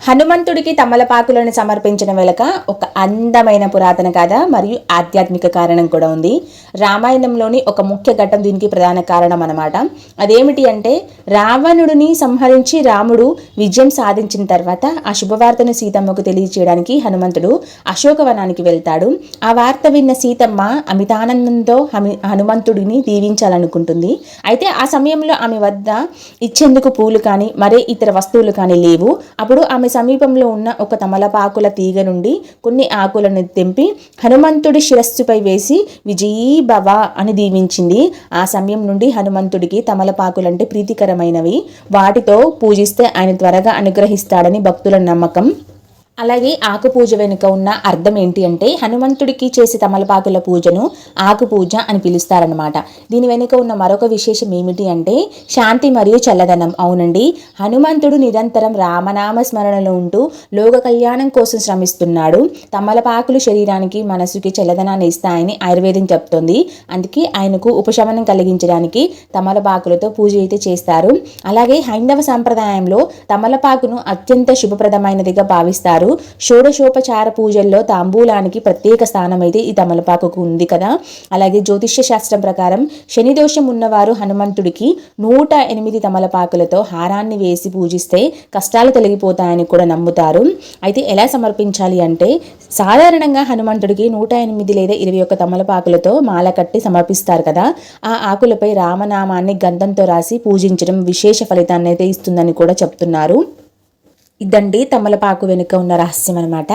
హనుమంతుడికి తమలపాకులను సమర్పించిన వెనుక ఒక అందమైన పురాతన కథ మరియు ఆధ్యాత్మిక కారణం కూడా ఉంది. రామాయణంలోని ఒక ముఖ్య ఘట్టం దీనికి ప్రధాన కారణం అన్నమాట. అదేమిటి అంటే, రావణుడిని సంహరించి రాముడు విజయం సాధించిన తర్వాత ఆ శుభవార్తను సీతమ్మకు తెలియచేయడానికి హనుమంతుడు అశోకవనానికి వెళ్తాడు. ఆ వార్త విన్న సీతమ్మ అమితానందంతో హనుమంతుడిని దీవించాలనుకుంటుంది. అయితే ఆ సమయంలో ఆమె వద్ద ఇచ్చేందుకు పూలు కానీ మరే ఇతర వస్తువులు కానీ లేవు. అప్పుడు ఆమె సమీపంలో ఉన్న ఒక తమలపాకుల తీగ నుండి కొన్ని ఆకులను తెంపి హనుమంతుడి శిరస్సుపై వేసి విజయీ భవ అని దీవించింది. ఆ సమయం నుండి హనుమంతుడికి తమలపాకులంటే ప్రీతికరమైనవి, వాటితో పూజిస్తే ఆయన త్వరగా అనుగ్రహిస్తాడని భక్తుల నమ్మకం. అలాగే ఆకు పూజ వెనుక ఉన్న అర్థం ఏంటి అంటే, హనుమంతుడికి చేసే తమలపాకుల పూజను ఆకు పూజ అని పిలుస్తారనమాట. దీని వెనుక ఉన్న మరొక విశేషం ఏమిటి అంటే, శాంతి మరియు చల్లదనం. అవునండి, హనుమంతుడు నిరంతరం రామనామ స్మరణలో ఉంటూ లోక కళ్యాణం కోసం శ్రమిస్తున్నాడు. తమలపాకులు శరీరానికి మనసుకి చల్లదనాన్ని ఇస్తాయని ఆయుర్వేదం చెప్తోంది. అందుకే ఆయనకు ఉపశమనం కలిగించడానికి తమలపాకులతో పూజ అయితే చేస్తారు. అలాగే హైందవ సంప్రదాయంలో తమలపాకును అత్యంత శుభప్రదమైనదిగా భావిస్తారు. షోడశోపచార పూజల్లో తాంబూలానికి ప్రత్యేక స్థానం అయితే ఈ తమలపాకుకు ఉంది కదా. అలాగే జ్యోతిష్య శాస్త్రం ప్రకారం శని దోషం ఉన్నవారు హనుమంతుడికి 108 తమలపాకులతో హారాన్ని వేసి పూజిస్తే కష్టాలు తొలగిపోతాయని కూడా నమ్ముతారు. అయితే ఎలా సమర్పించాలి అంటే, సాధారణంగా హనుమంతుడికి 108 లేదా 21 తమలపాకులతో మాల కట్టి సమర్పిస్తారు కదా. ఆ ఆకులపై రామనామాన్ని గంధంతో రాసి పూజించడం విశేష ఫలితాన్ని అయితే ఇస్తుందని కూడా చెప్తున్నారు. ఇదండి తమలపాకు వెనుక ఉన్న రహస్యం అనమాట.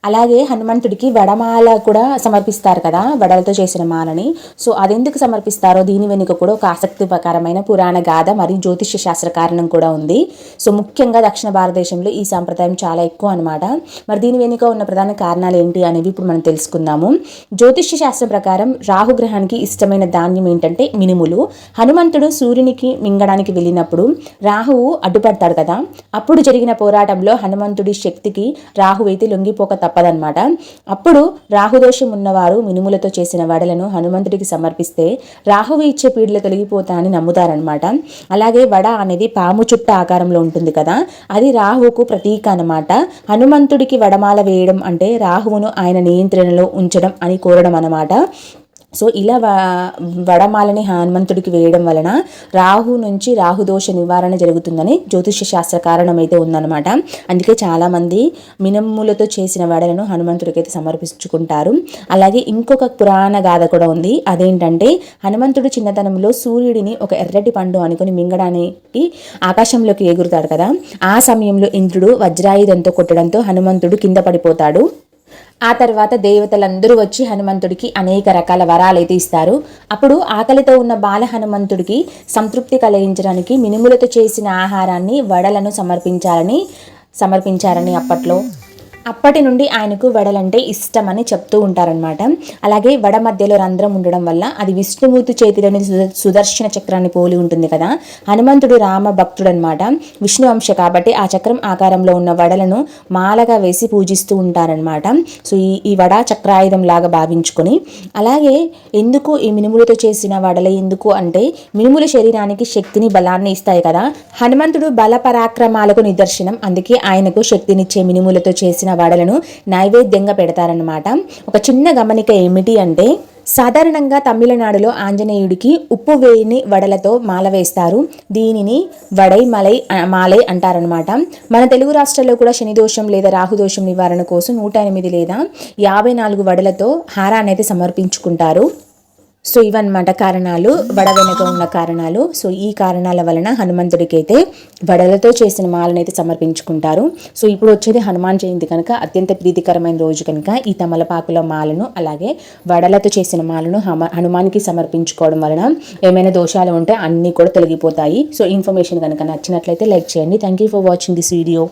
అలాగే హనుమంతుడికి వడమాల కూడా సమర్పిస్తారు కదా, వడలతో చేసిన మాలని. సో అదెందుకు సమర్పిస్తారో దీని వెనుక కూడా ఒక ఆసక్తికరమైన పురాణ గాథ మరియు జ్యోతిష్య శాస్త్ర కారణం కూడా ఉంది. సో ముఖ్యంగా దక్షిణ భారతదేశంలో ఈ సాంప్రదాయం చాలా ఎక్కువ అనమాట. మరి దీని వెనుక ఉన్న ప్రధాన కారణాలు ఏంటి అనేవి ఇప్పుడు మనం తెలుసుకుందాము. జ్యోతిష్య శాస్త్రం ప్రకారం రాహుగ్రహానికి ఇష్టమైన ధాన్యం ఏంటంటే మినుములు. హనుమంతుడు సూర్యునికి మింగడానికి వెళ్ళినప్పుడు రాహువు అడ్డుపడతాడు కదా. అప్పుడు జరిగిన పోరాటం హనుమంతుడి శక్తికి రాహు అయితే లొంగిపోక తప్పదన్నమాట. అప్పుడు రాహుదోషం ఉన్నవారు మినుములతో చేసిన వడలను హనుమంతుడికి సమర్పిస్తే రాహువు ఇచ్చే పీడలు తొలగిపోతాయని నమ్ముతారనమాట. అలాగే వడ అనేది పాము చుట్ట ఆకారంలో ఉంటుంది కదా, అది రాహువుకు ప్రతీక అనమాట. హనుమంతుడికి వడమాల వేయడం అంటే రాహువును ఆయన నియంత్రణలో ఉంచడం అని కోరడం అనమాట. సో ఇలా వడమాలని హనుమంతుడికి వేయడం వలన రాహు నుంచి రాహుదోష నివారణ జరుగుతుందని జ్యోతిష్య శాస్త్ర కారణం అయితే ఉందన్నమాట. అందుకే చాలామంది మినుములతో చేసిన వడలను హనుమంతుడికి అయితే సమర్పించుకుంటారు. అలాగే ఇంకొక పురాణ గాథ కూడా ఉంది. అదేంటంటే, హనుమంతుడు చిన్నతనంలో సూర్యుడిని ఒక ఎర్రటి పండు అనుకుని మింగడానికి ఆకాశంలోకి ఎగురుతాడు కదా. ఆ సమయంలో ఇంద్రుడు వజ్రాయుధంతో కొట్టడంతో హనుమంతుడు కింద పడిపోతాడు. ఆ తర్వాత దేవతలందరూ వచ్చి హనుమంతుడికి అనేక రకాల వరాలైతే ఇస్తారు. అప్పుడు ఆకలితో ఉన్న బాల హనుమంతుడికి సంతృప్తి కలిగించడానికి మినుములతో చేసిన ఆహారాన్ని, వడలను సమర్పించారని అప్పటి నుండి ఆయనకు వడలంటే ఇష్టమని చెప్తూ ఉంటారనమాట. అలాగే వడ మధ్యలో రంధ్రం ఉండడం వల్ల అది విష్ణుమూర్తి చేతిలోని సుదర్శన చక్రాన్ని పోలి ఉంటుంది కదా. హనుమంతుడు రామ భక్తుడు అనమాట, విష్ణు అంశ కాబట్టి ఆ చక్రం ఆకారంలో ఉన్న వడలను మాలగా వేసి పూజిస్తూ ఉంటారనమాట. సో ఈ వడ చక్రాయుధం లాగా భావించుకొని. అలాగే ఎందుకు ఈ మినుములతో చేసిన వడలే ఎందుకు అంటే, మినుముల శరీరానికి శక్తిని, బలాన్ని ఇస్తాయి కదా. హనుమంతుడు బల పరాక్రమాలకు నిదర్శనం. అందుకే ఆయనకు శక్తినిచ్చే మినుములతో చేసిన వడలను నైవేద్యంగా పెడతారన్నమాట. ఒక చిన్న గమనిక ఏమిటి అంటే, సాధారణంగా తమిళనాడులో ఆంజనేయుడికి ఉప్పు వేయని వడలతో మాల వేస్తారు. దీనిని వడై మాలై అంటారనమాట. మన తెలుగు రాష్ట్రాల్లో కూడా శనిదోషం లేదా రాహుదోషం నివారణ కోసం 108 లేదా 54 వడలతో హారాన్ని అయితే సమర్పించుకుంటారు. సో ఇవన్నమాట కారణాలు, వడ వెనుక ఉన్న కారణాలు. సో ఈ కారణాల వలన హనుమంతుడికి అయితే వడలతో చేసిన మాలను అయితే సమర్పించుకుంటారు. సో ఇప్పుడు వచ్చేది హనుమాన్ జయంతి కనుక, అత్యంత ప్రీతికరమైన రోజు కనుక ఈ తమలపాకుల మాలను అలాగే వడలతో చేసిన మాలను హనుమానికి సమర్పించుకోవడం వలన ఏమైనా దోషాలు ఉంటే అన్నీ కూడా తొలగిపోతాయి. సో ఇన్ఫర్మేషన్ కనుక నచ్చినట్లయితే లైక్ చేయండి. Thank you for watching this video.